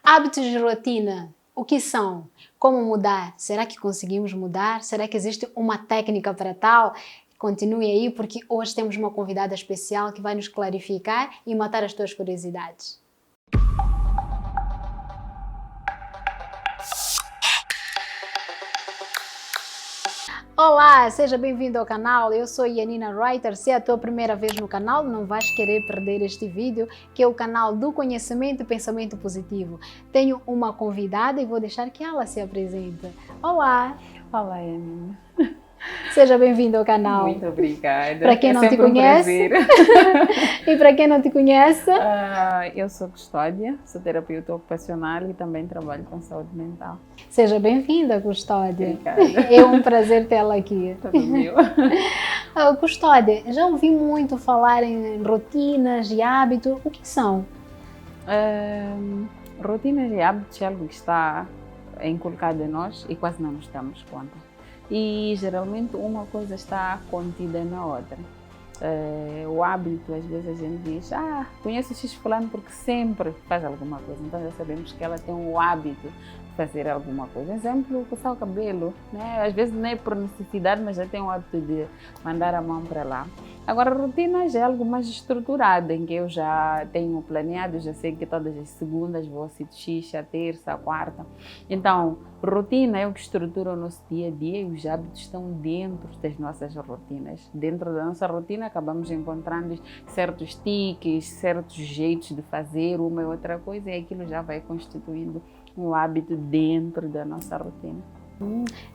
Hábitos de rotina, o que são? Como mudar? Será que conseguimos mudar? Será que existe uma técnica para tal? Continue aí, porque hoje temos uma convidada especial que vai nos clarificar e matar as tuas curiosidades. Olá, seja bem-vindo ao canal. Eu sou Yanina Writer. Se é a tua primeira vez no canal, não vais querer perder este vídeo, que é o canal do conhecimento e pensamento positivo. Tenho uma convidada e vou deixar que ela se apresente. Olá! Olá, Yanina. Seja bem-vindo ao canal. Muito obrigada. Para quem não te conhece, e para quem não te conhece, eu sou Custódia, sou terapeuta ocupacional e também trabalho com saúde mental. Seja bem-vinda, Custódia. Obrigada. É um prazer tê-la aqui. Tudo meu. Custódia, já ouvi muito falar em rotinas e hábitos. O que são? Rotinas e hábitos é algo que está inculcado em nós e quase não nos damos conta. E geralmente uma coisa está contida na outra. O hábito, às vezes a gente diz, conheço X fulano porque sempre faz alguma coisa. Então já sabemos que ela tem o hábito de fazer alguma coisa. Exemplo, coçar o cabelo, né? Às vezes não é por necessidade, mas já tem o hábito de mandar a mão para lá. Agora, rotina já é algo mais estruturado, em que eu já tenho planeado, já sei que todas as segundas vou ao sítio X, a terça, a quarta. Então, rotina é o que estrutura o nosso dia a dia e os hábitos estão dentro das nossas rotinas. Dentro da nossa rotina acabamos encontrando certos tiques, certos jeitos de fazer uma e outra coisa e aquilo já vai constituindo um hábito dentro da nossa rotina.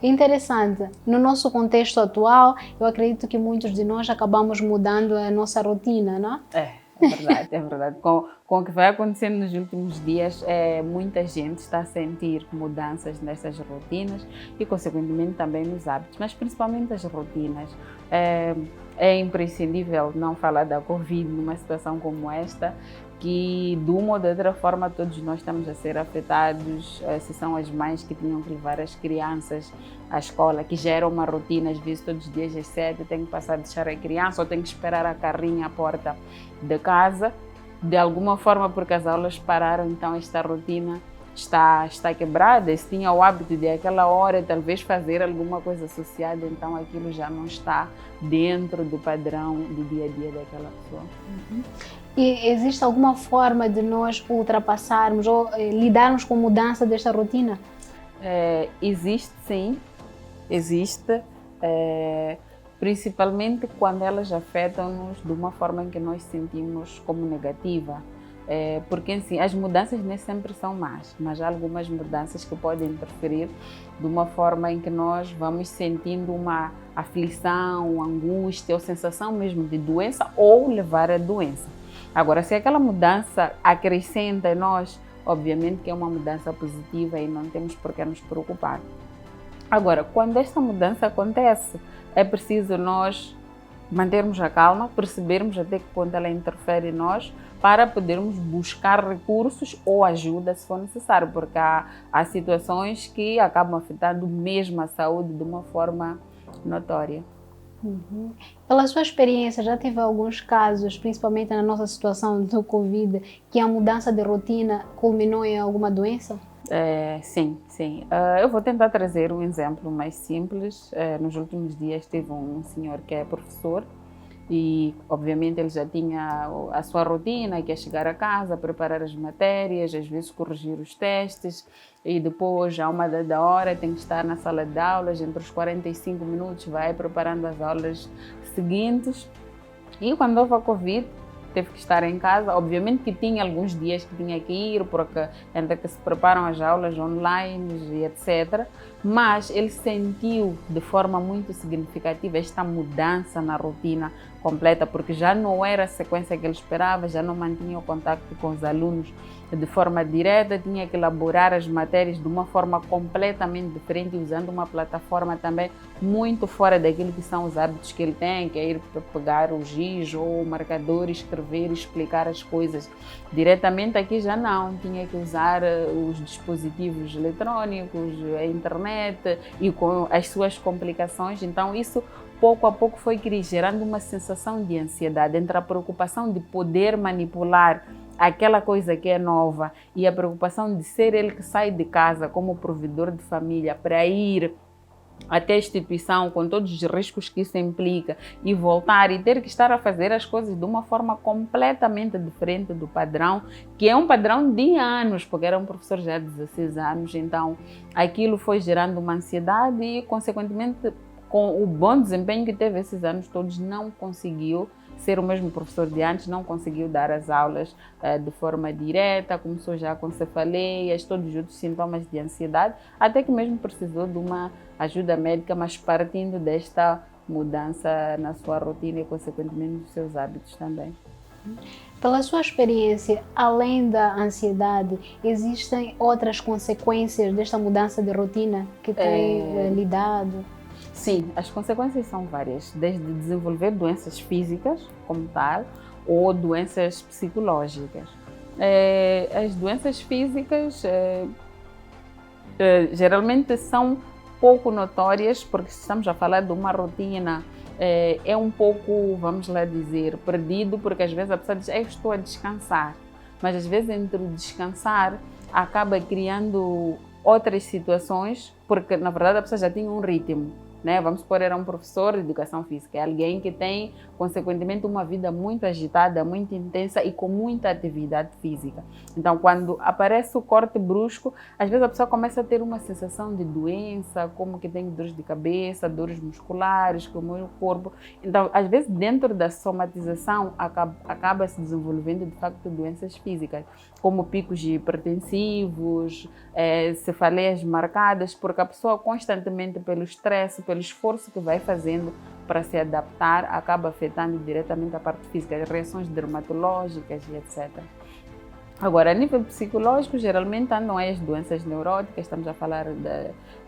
Interessante. No nosso contexto atual, eu acredito que muitos de nós acabamos mudando a nossa rotina, não é? É verdade, é verdade. Com o que vai acontecendo nos últimos dias, muita gente está a sentir mudanças nessas rotinas e, consequentemente, também nos hábitos, mas principalmente as rotinas. É imprescindível não falar da Covid numa situação como esta, que de uma ou de outra forma todos nós estamos a ser afetados, se são as mães que tinham que levar as crianças à escola, que já era uma rotina, às vezes todos os dias às 7 tem que passar a deixar a criança ou tem que esperar a carrinha à porta de casa, de alguma forma porque as aulas pararam, então esta rotina está quebrada. Se tinha o hábito de aquela hora talvez fazer alguma coisa associada, então aquilo já não está dentro do padrão do dia a dia daquela pessoa. E existe alguma forma de nós ultrapassarmos ou lidarmos com a mudança desta rotina? Existe sim, existe, principalmente quando elas afetam-nos de uma forma em que nós sentimos como negativa. Porque assim, as mudanças nem sempre são más, mas há algumas mudanças que podem interferir de uma forma em que nós vamos sentindo uma aflição, angústia ou sensação mesmo de doença ou levar a doença. Agora, se aquela mudança acrescenta em nós, obviamente que é uma mudança positiva e não temos por que nos preocupar. Agora, quando esta mudança acontece, é preciso nós mantermos a calma, percebermos até que ponto ela interfere em nós para podermos buscar recursos ou ajuda se for necessário, porque há situações que acabam afetando mesmo a saúde de uma forma notória. Pela sua experiência, já teve alguns casos, principalmente na nossa situação do Covid, que a mudança de rotina culminou em alguma doença? Sim. Eu vou tentar trazer um exemplo mais simples. Nos últimos dias teve um senhor que é professor e, obviamente, ele já tinha a sua rotina, que é chegar a casa, preparar as matérias, às vezes corrigir os testes e depois, a uma da hora, tem que estar na sala de aulas, entre os 45 minutos vai preparando as aulas seguintes. E quando houve a Covid, teve que estar em casa. Obviamente que tinha alguns dias que tinha que ir, porque ainda que se preparam as aulas online e etc. Mas ele sentiu de forma muito significativa esta mudança na rotina completa, porque já não era a sequência que ele esperava, já não mantinha o contato com os alunos de forma direta, tinha que elaborar as matérias de uma forma completamente diferente, usando uma plataforma também muito fora daquilo que são os hábitos que ele tem, que é ir pegar o giz ou o marcador, escrever, explicar as coisas diretamente. Aqui já não, tinha que usar os dispositivos eletrônicos, a internet e com as suas complicações. Então isso pouco a pouco foi gerando uma sensação de ansiedade entre a preocupação de poder manipular aquela coisa que é nova e a preocupação de ser ele que sai de casa como provedor de família para ir até a instituição com todos os riscos que isso implica e voltar e ter que estar a fazer as coisas de uma forma completamente diferente do padrão, que é um padrão de anos, porque era um professor já de 16 anos, então aquilo foi gerando uma ansiedade e, consequentemente, com o bom desempenho que teve esses anos todos, não conseguiu ser o mesmo professor de antes, não conseguiu dar as aulas de forma direta, começou já com cefaleias, todos os outros sintomas de ansiedade, até que mesmo precisou de uma ajuda médica, mas partindo desta mudança na sua rotina e, consequentemente, nos seus hábitos também. Pela sua experiência, além da ansiedade, existem outras consequências desta mudança de rotina que tem lidado? Sim, as consequências são várias, desde desenvolver doenças físicas, como tal, ou doenças psicológicas. As doenças físicas geralmente são pouco notórias, porque estamos a falar de uma rotina, é um pouco, vamos lá dizer, perdido, porque às vezes a pessoa diz, eu estou a descansar, mas às vezes entre o descansar acaba criando outras situações, porque na verdade a pessoa já tinha um ritmo. Vamos supor, era um professor de educação física, é alguém que tem, consequentemente, uma vida muito agitada, muito intensa e com muita atividade física. Então, quando aparece o corte brusco, às vezes a pessoa começa a ter uma sensação de doença, como que tem dores de cabeça, dores musculares, como o corpo. Então, às vezes, dentro da somatização, acaba se desenvolvendo, de facto, doenças físicas, como picos hipertensivos, cefaleias marcadas, porque a pessoa constantemente, pelo estresse, pelo esforço que vai fazendo para se adaptar, acaba afetando diretamente a parte física, as reações dermatológicas e etc. Agora, a nível psicológico, geralmente andam aí as doenças neuróticas, estamos a falar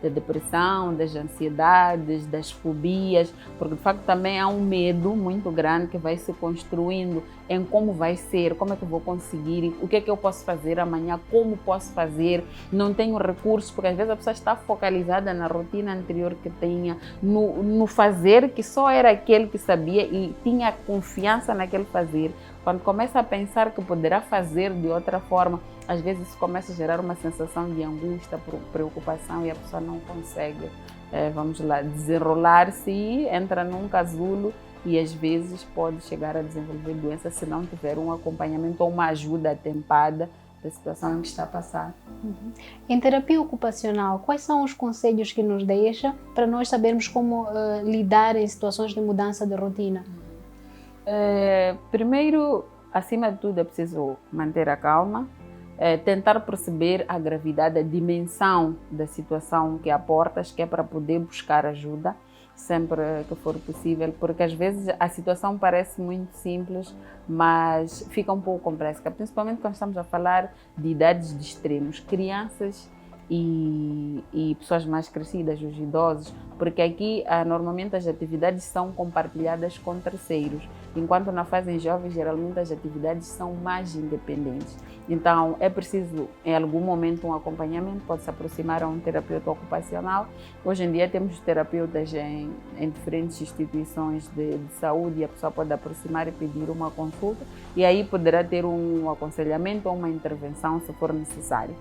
da depressão, das ansiedades, das fobias, porque de facto também há um medo muito grande que vai se construindo em como vai ser, como é que eu vou conseguir, o que é que eu posso fazer amanhã, como posso fazer, não tenho recursos, porque às vezes a pessoa está focalizada na rotina anterior que tinha, no fazer que só era aquele que sabia e tinha confiança naquele fazer. Quando começa a pensar que poderá fazer de outra forma, às vezes isso começa a gerar uma sensação de angústia, preocupação e a pessoa não consegue, vamos lá, desenrolar-se e entra num casulo e às vezes pode chegar a desenvolver doença se não tiver um acompanhamento ou uma ajuda atempada da situação em que está a passar. Em terapia ocupacional, quais são os conselhos que nos deixa para nós sabermos como lidar em situações de mudança de rotina? Primeiro, acima de tudo, é preciso manter a calma, tentar perceber a gravidade, a dimensão da situação que há portas, que é para poder buscar ajuda sempre que for possível, porque às vezes a situação parece muito simples, mas fica um pouco complexa, principalmente quando estamos a falar de idades de extremos, crianças e pessoas mais crescidas, os idosos, porque aqui normalmente as atividades são compartilhadas com terceiros, enquanto na fase jovem geralmente as atividades são mais independentes. Então é preciso em algum momento um acompanhamento, pode se aproximar a um terapeuta ocupacional. Hoje em dia temos terapeutas em diferentes instituições de saúde e a pessoa pode aproximar e pedir uma consulta e aí poderá ter um aconselhamento ou uma intervenção se for necessário.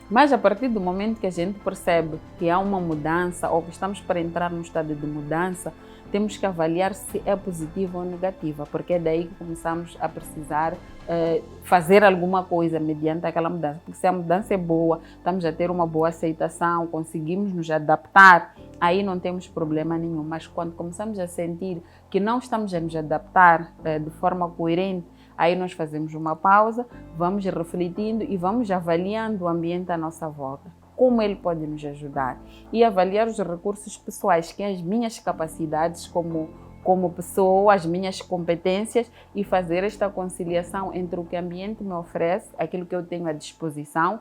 Mas a partir do momento que a gente percebe que há uma mudança ou que estamos para entrar num estado de mudança, temos que avaliar se é positiva ou negativa, porque é daí que começamos a precisar fazer alguma coisa mediante aquela mudança. Porque se a mudança é boa, estamos a ter uma boa aceitação, conseguimos nos adaptar, aí não temos problema nenhum. Mas quando começamos a sentir que não estamos a nos adaptar de forma coerente, aí nós fazemos uma pausa, vamos refletindo e vamos avaliando o ambiente à nossa volta, como ele pode nos ajudar e avaliar os recursos pessoais, que é as minhas capacidades como pessoa, as minhas competências e fazer esta conciliação entre o que o ambiente me oferece, aquilo que eu tenho à disposição.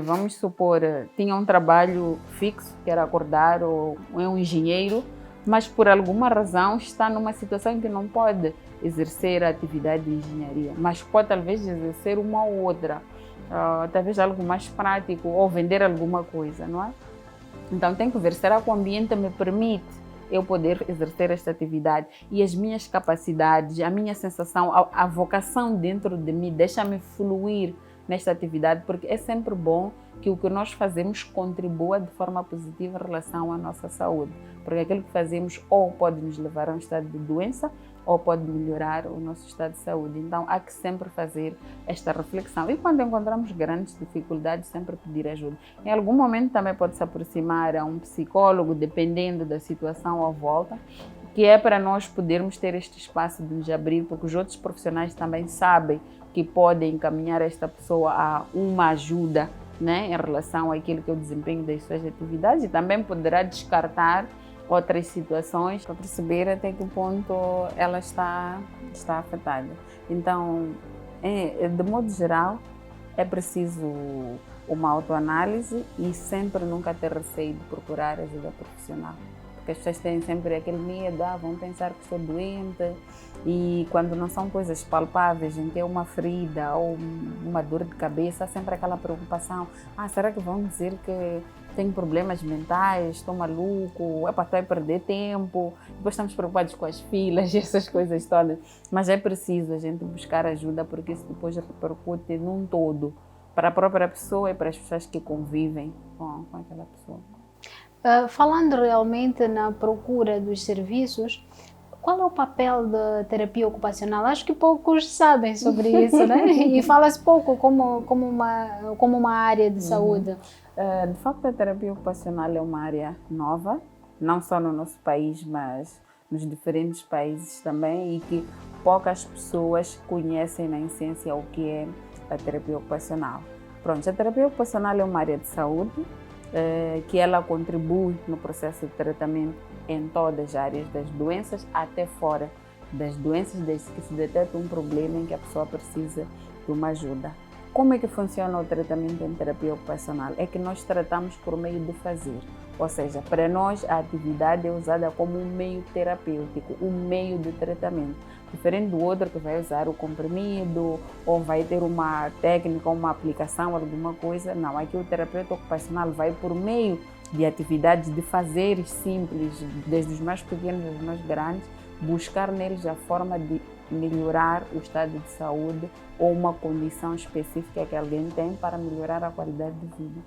Vamos supor, tinha um trabalho fixo, que era acordar, ou é um engenheiro, mas por alguma razão está numa situação em que não pode exercer a atividade de engenharia, mas pode talvez exercer uma ou outra, talvez algo mais prático ou vender alguma coisa, não é? Então tem que ver, será que o ambiente me permite eu poder exercer esta atividade. E as minhas capacidades, a minha sensação, a vocação dentro de mim, deixa-me fluir nesta atividade, porque é sempre bom que o que nós fazemos contribua de forma positiva em relação à nossa saúde, porque aquilo que fazemos ou pode nos levar a um estado de doença ou pode melhorar o nosso estado de saúde. Então há que sempre fazer esta reflexão e quando encontramos grandes dificuldades sempre pedir ajuda. Em algum momento também pode se aproximar a um psicólogo, dependendo da situação à volta, que é para nós podermos ter este espaço de nos abrir, porque os outros profissionais também sabem que podem encaminhar esta pessoa a uma ajuda, né, em relação àquilo que é o desempenho das suas atividades, e também poderá descartar outras situações para perceber até que ponto ela está afetada. Então, de modo geral, é preciso uma autoanálise e sempre nunca ter receio de procurar ajuda profissional. Porque as pessoas têm sempre aquele medo, vão pensar que estou doente, e quando não são coisas palpáveis, em que é uma ferida ou uma dor de cabeça, há sempre aquela preocupação, será que vão dizer que tenho problemas mentais, estou maluco, estou a perder tempo, depois estamos preocupados com as filas e essas coisas todas. Mas é preciso a gente buscar ajuda, porque isso depois repercute num todo, para a própria pessoa e para as pessoas que convivem com aquela pessoa. Falando realmente na procura dos serviços, qual é o papel da terapia ocupacional? Acho que poucos sabem sobre isso, né? E fala-se pouco como uma área de saúde. De facto, a terapia ocupacional é uma área nova, não só no nosso país, mas nos diferentes países também, e que poucas pessoas conhecem na essência o que é a terapia ocupacional. Pronto, a terapia ocupacional é uma área de saúde, que ela contribui no processo de tratamento em todas as áreas das doenças, até fora das doenças, desde que se detecta um problema em que a pessoa precisa de uma ajuda. Como é que funciona o tratamento em terapia ocupacional? É que nós tratamos por meio do fazer, ou seja, para nós a atividade é usada como um meio terapêutico, um meio de tratamento, diferente do outro que vai usar o comprimido ou vai ter uma técnica, uma aplicação, alguma coisa. Não, aqui o terapeuta ocupacional vai por meio de atividades de fazeres simples, desde os mais pequenos aos mais grandes, buscar neles a forma de melhorar o estado de saúde ou uma condição específica que alguém tem para melhorar a qualidade de vida.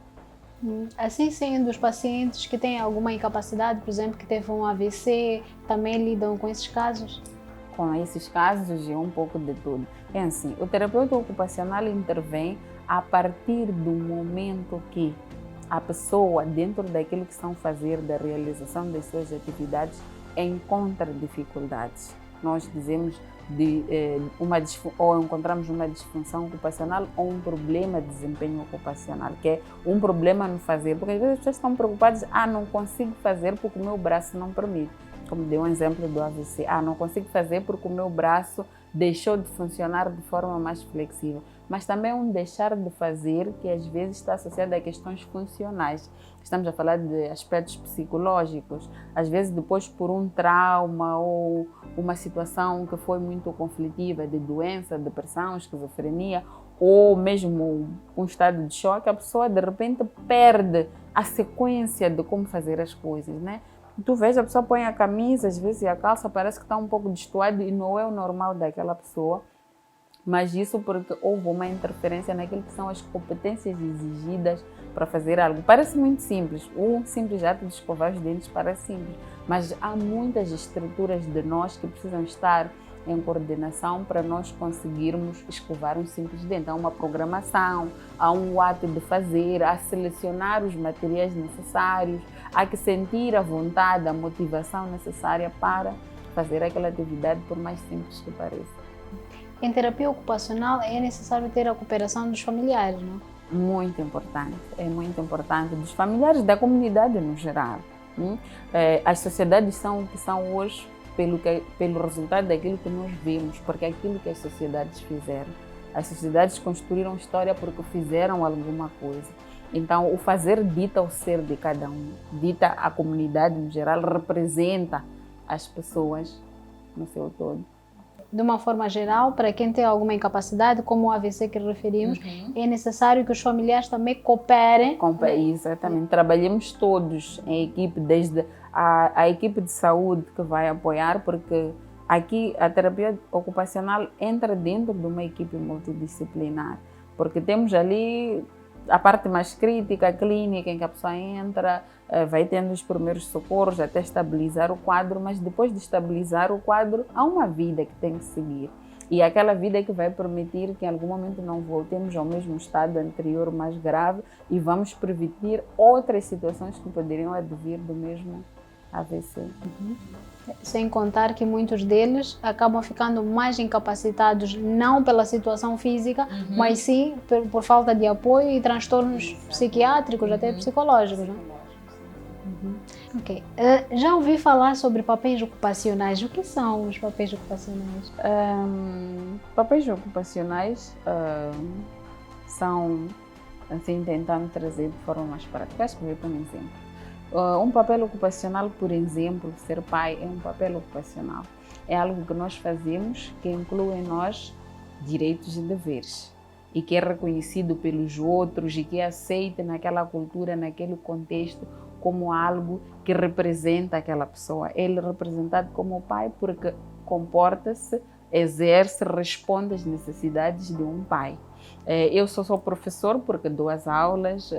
Assim sendo, os pacientes que têm alguma incapacidade, por exemplo, que teve um AVC, também lidam com esses casos? Com esses casos é um pouco de tudo. É assim, o terapeuta ocupacional intervém a partir do momento que a pessoa, dentro daquilo que estão fazer, da realização das suas atividades, encontra dificuldades. Nós dizemos ou encontramos uma disfunção ocupacional ou um problema de desempenho ocupacional, que é um problema no fazer, porque às vezes as pessoas estão preocupadas, não consigo fazer porque o meu braço não permite, como deu um exemplo do AVC, não consigo fazer porque o meu braço deixou de funcionar de forma mais flexível, mas também um deixar de fazer que às vezes está associado a questões funcionais. Estamos a falar de aspectos psicológicos, às vezes depois por um trauma ou uma situação que foi muito conflitiva, de doença, depressão, esquizofrenia, ou mesmo um estado de choque, a pessoa de repente perde a sequência de como fazer as coisas, né? Tu vês, a pessoa põe a camisa, às vezes, e a calça parece que está um pouco destoada e não é o normal daquela pessoa. Mas isso porque houve uma interferência naquilo que são as competências exigidas para fazer algo. Parece muito simples, um simples ato de escovar os dentes parece simples, mas há muitas estruturas de nós que precisam estar em coordenação para nós conseguirmos escovar um simples dente. Há uma programação, há um ato de fazer, há selecionar os materiais necessários, há que sentir a vontade, a motivação necessária para fazer aquela atividade, por mais simples que pareça. Em terapia ocupacional é necessário ter a cooperação dos familiares, não? Muito importante, é muito importante, dos familiares, da comunidade no geral. As sociedades são o que são hoje pelo resultado daquilo que nós vemos, porque é aquilo que as sociedades fizeram. As sociedades construíram história porque fizeram alguma coisa. Então, o fazer dita o ser de cada um, dita a comunidade no geral, representa as pessoas no seu todo. de uma forma geral, para quem tem alguma incapacidade, como o AVC que referimos, é necessário que os familiares também cooperem. Exatamente. Trabalhamos todos em equipe, desde a equipe de saúde que vai apoiar, porque aqui a terapia ocupacional entra dentro de uma equipe multidisciplinar, porque temos ali a parte mais crítica, clínica, em que a pessoa entra, vai tendo os primeiros socorros até estabilizar o quadro, mas depois de estabilizar o quadro, há uma vida que tem que seguir. E aquela vida que vai permitir que em algum momento não voltemos ao mesmo estado anterior mais grave e vamos prevenir outras situações que poderiam advir do mesmo AVC. Sem contar que muitos deles acabam ficando mais incapacitados, não pela situação física, mas sim por falta de apoio e transtornos psiquiátricos, até psicológicos. Né? Ok. Já ouvi falar sobre papéis ocupacionais. O que são os papéis ocupacionais? Papéis ocupacionais são, assim, tentando trazer de forma mais prática. Acho que vou dar um exemplo. Um papel ocupacional, por exemplo, ser pai é um papel ocupacional. É algo que nós fazemos que inclui em nós direitos e deveres e que é reconhecido pelos outros e que é aceito naquela cultura, naquele contexto, como algo que representa aquela pessoa. Ele é representado como pai porque comporta-se, exerce, responde às necessidades de um pai. Eu sou professor porque dou as aulas,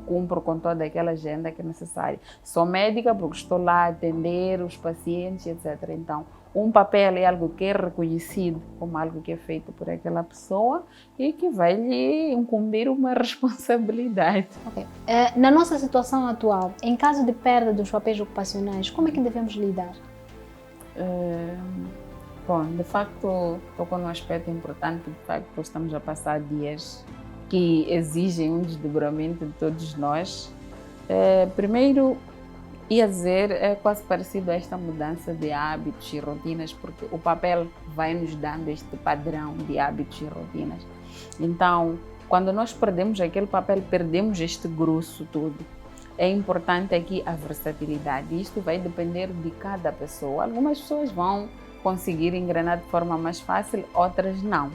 cumpro com toda aquela agenda que é necessária. Sou médica porque estou lá a atender os pacientes, etc. Então, um papel é algo que é reconhecido como algo que é feito por aquela pessoa e que vai lhe incumbir uma responsabilidade. Okay. Na nossa situação atual, em caso de perda dos papéis ocupacionais, como é que devemos lidar? Bom, de facto, tocou num aspecto importante, de facto, estamos a passar dias que exigem um desdobramento de todos nós. Primeiro, ia dizer, é quase parecido a esta mudança de hábitos e rotinas, porque o papel vai nos dando este padrão de hábitos e rotinas. Então, quando nós perdemos aquele papel, perdemos este grosso todo. É importante aqui a versatilidade. Isto vai depender de cada pessoa. Algumas pessoas vão conseguir engrenar de forma mais fácil, outras não.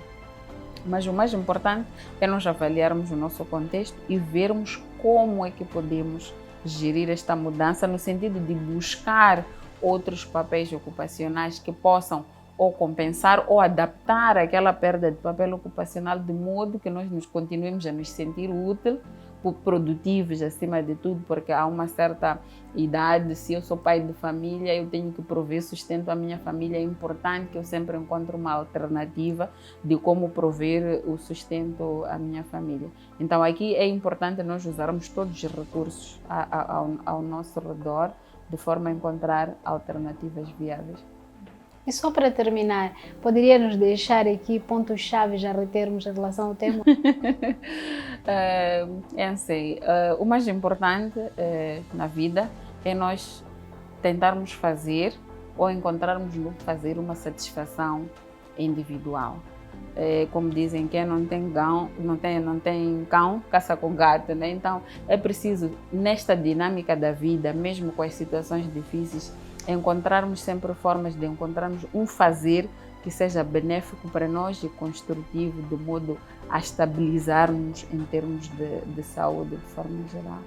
Mas o mais importante é nós avaliarmos o nosso contexto e vermos como é que podemos gerir esta mudança no sentido de buscar outros papéis ocupacionais que possam ou compensar ou adaptar aquela perda de papel ocupacional de modo que nós continuemos a nos sentir úteis, produtivos acima de tudo, porque há uma certa idade, se eu sou pai de família, eu tenho que prover sustento à minha família, é importante que eu sempre encontre uma alternativa de como prover o sustento à minha família. Então aqui é importante nós usarmos todos os recursos ao nosso redor, de forma a encontrar alternativas viáveis. E só para terminar, poderia nos deixar aqui pontos-chave a retermos em relação ao tema? Assim, o mais importante na vida é nós tentarmos fazer ou encontrarmos no fazer uma satisfação individual. Como dizem, quem não tem cão, caça com gato, né? Então é preciso, nesta dinâmica da vida, mesmo com as situações difíceis, encontrarmos sempre formas de encontrarmos um fazer que seja benéfico para nós e construtivo, de modo a estabilizarmos em termos de saúde de forma geral.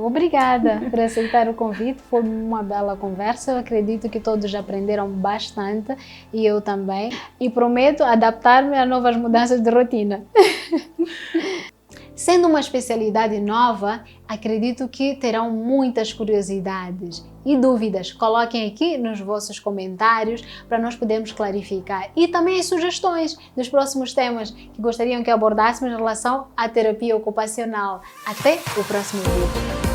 Obrigada por aceitar o convite, foi uma bela conversa, eu acredito que todos aprenderam bastante e eu também, e prometo adaptar-me a novas mudanças de rotina. Sendo uma especialidade nova, acredito que terão muitas curiosidades e dúvidas. Coloquem aqui nos vossos comentários para nós podermos clarificar. E também as sugestões dos próximos temas que gostariam que abordássemos em relação à terapia ocupacional. Até o próximo vídeo.